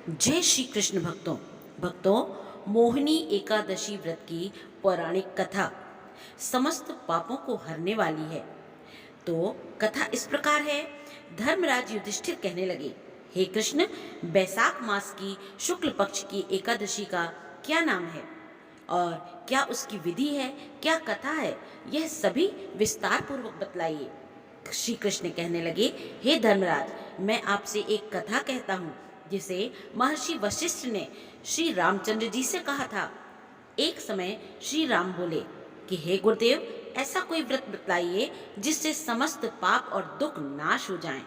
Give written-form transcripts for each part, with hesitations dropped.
जय श्री कृष्ण भक्तों मोहिनी एकादशी व्रत की पौराणिक कथा समस्त पापों को हरने वाली है। तो कथा इस प्रकार है। धर्मराज युधिष्ठिर कहने लगे, हे कृष्ण, बैसाख मास की शुक्ल पक्ष की एकादशी का क्या नाम है और क्या उसकी विधि है, क्या कथा है, यह सभी विस्तार पूर्वक बतलाइए। श्री कृष्ण कहने लगे, हे धर्मराज, मैं आपसे एक कथा कहता हूँ जिसे महर्षि वशिष्ठ ने श्री रामचंद्र जी से कहा था। एक समय श्री राम बोले कि हे गुरुदेव, ऐसा कोई व्रत बतलाइए जिससे समस्त पाप और दुख नाश हो जाएं।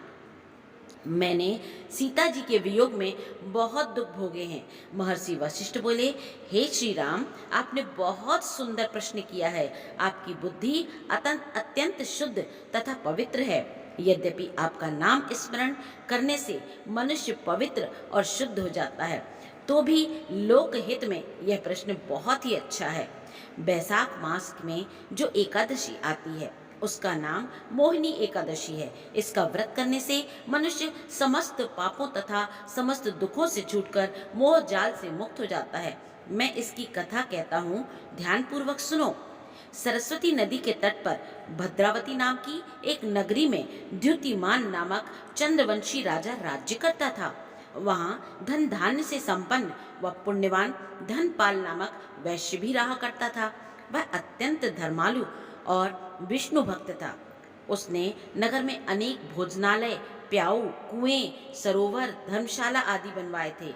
मैंने सीता जी के वियोग में बहुत दुख भोगे हैं। महर्षि वशिष्ठ बोले, हे श्री राम, आपने बहुत सुंदर प्रश्न किया है। आपकी बुद्धि अत्यंत शुद्ध तथा पवित्र है। यद्यपि आपका नाम स्मरण करने से मनुष्य पवित्र और शुद्ध हो जाता है, तो भी लोकहित में यह प्रश्न बहुत ही अच्छा है। बैसाख मास में जो एकादशी आती है उसका नाम मोहिनी एकादशी है। इसका व्रत करने से मनुष्य समस्त पापों तथा समस्त दुखों से छूटकर मोह जाल से मुक्त हो जाता है। मैं इसकी कथा कहता हूँ, ध्यान पूर्वक सुनो। सरस्वती नदी के तट पर भद्रावती नाम की एक नगरी में द्युतिमान नामक चंद्रवंशी राजा राज्य करता था। वहाँ धन धान्य से संपन्न व पुण्यवान धनपाल नामक वैश्य भी रहा करता था। वह अत्यंत धर्मालु और विष्णु भक्त था। उसने नगर में अनेक भोजनालय, प्याऊ, कुएं, सरोवर, धर्मशाला आदि बनवाए थे।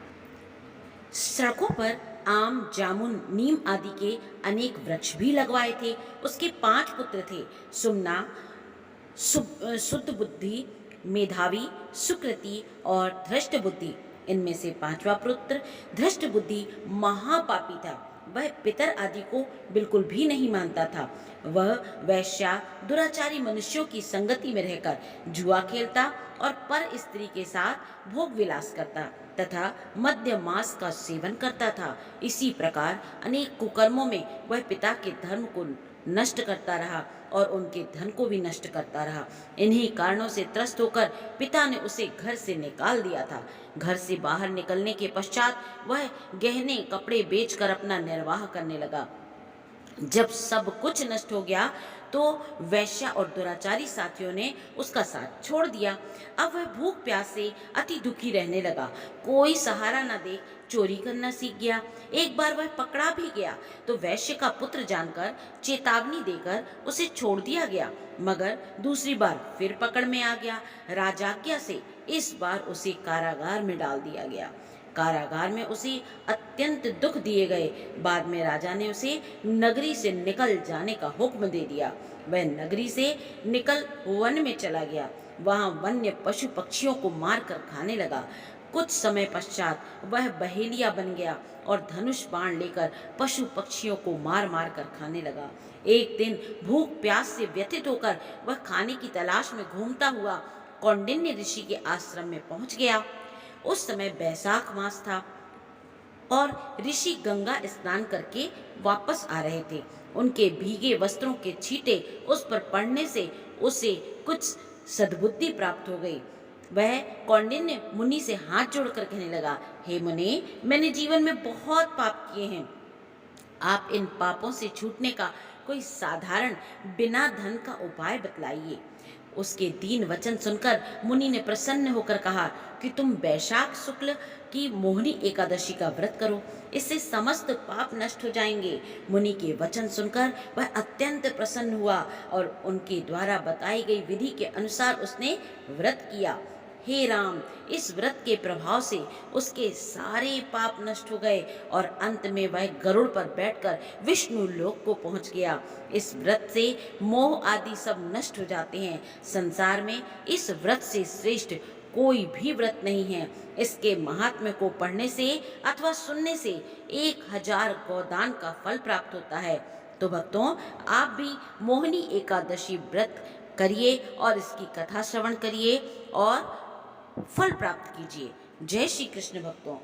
सड़कों पर आम, जामुन, नीम आदि के अनेक वृक्ष भी लगवाए थे। उसके 5 पुत्र थे, सुमना, शुद्ध बुद्धि, मेधावी, सुकृति और धृष्ट बुद्धि। इनमें से 5वां पुत्र धृष्ट बुद्धि महापापी था। वह पितर आदि को बिल्कुल भी नहीं मानता था। वह वैश्या, दुराचारी मनुष्यों की संगति में रहकर जुआ खेलता और पर स्त्री के साथ भोग विलास करता तथा मद्य मांस का सेवन करता था। इसी प्रकार अनेक कुकर्मों में वह पिता के धर्म को नष्ट करता रहा और उनके धन को भी नष्ट करता रहा। इन्हीं कारणों से त्रस्त होकर पिता ने उसे घर से निकाल दिया था। घर से बाहर निकलने के पश्चात वह गहने कपड़े बेचकर अपना निर्वाह करने लगा। जब सब कुछ नष्ट हो गया तो वैश्या और दुराचारी साथियों ने उसका साथ छोड़ दिया। अब वह भूख प्यास से अति दुखी रहने लगा। कोई सहारा न देख चोरी करना सीख गया। एक बार वह पकड़ा भी गया तो वैश्य का पुत्र जानकर चेतावनी देकर उसे छोड़ दिया गया, मगर दूसरी बार फिर पकड़ में आ गया। राजाज्ञा से इस बार उसे कारागार में डाल दिया गया। कारागार में उसे अत्यंत दुख दिए गए। बाद में राजा ने उसे नगरी से निकल जाने का हुक्म दे दिया। वह नगरी से निकल वन में चला गया। वहां वन्य पशु पक्षियों को मारकर खाने लगा। कुछ समय पश्चात वह बहेलिया बन गया और धनुष बाण लेकर पशु पक्षियों को मार मार कर खाने लगा। एक दिन भूख प्यास से व्यथित होकर वह खाने की तलाश में घूमता हुआ कौंडिन्य ऋषि के आश्रम में पहुंच गया। उस समय बैसाख मास था और ऋषि गंगा स्नान करके वापस आ रहे थे। उनके भीगे वस्त्रों के छींटे उस पर पड़ने से उसे कुछ सद्बुद्धि प्राप्त हो गई। वह कौंडिन्य मुनि से हाथ जोड़कर कहने लगा, हे मुनि, मैंने जीवन में बहुत पाप किए हैं। आप इन पापों से छूटने का कोई साधारण बिना धन का उपाय बतलाइए। उसके दीन वचन सुनकर मुनि ने प्रसन्न होकर कहा कि तुम बैशाख शुक्ल की मोहिनी एकादशी का व्रत करो, इससे समस्त पाप नष्ट हो जाएंगे। मुनि के वचन सुनकर वह अत्यंत प्रसन्न हुआ और उनके द्वारा बताई गई विधि के अनुसार उसने व्रत किया। हे राम, इस व्रत के प्रभाव से उसके सारे पाप नष्ट हो गए और अंत में वह गरुड़ पर बैठकर विष्णु लोक को पहुंच गया। इस व्रत से मोह आदि सब नष्ट हो जाते हैं। संसार में इस व्रत से श्रेष्ठ कोई भी व्रत नहीं है। इसके महात्म्य को पढ़ने से अथवा सुनने से 1000 गोदान का फल प्राप्त होता है। तो भक्तों, आप भी मोहिनी एकादशी व्रत करिए और इसकी कथा श्रवण करिए और फल प्राप्त कीजिए। जय श्री कृष्ण भक्तों।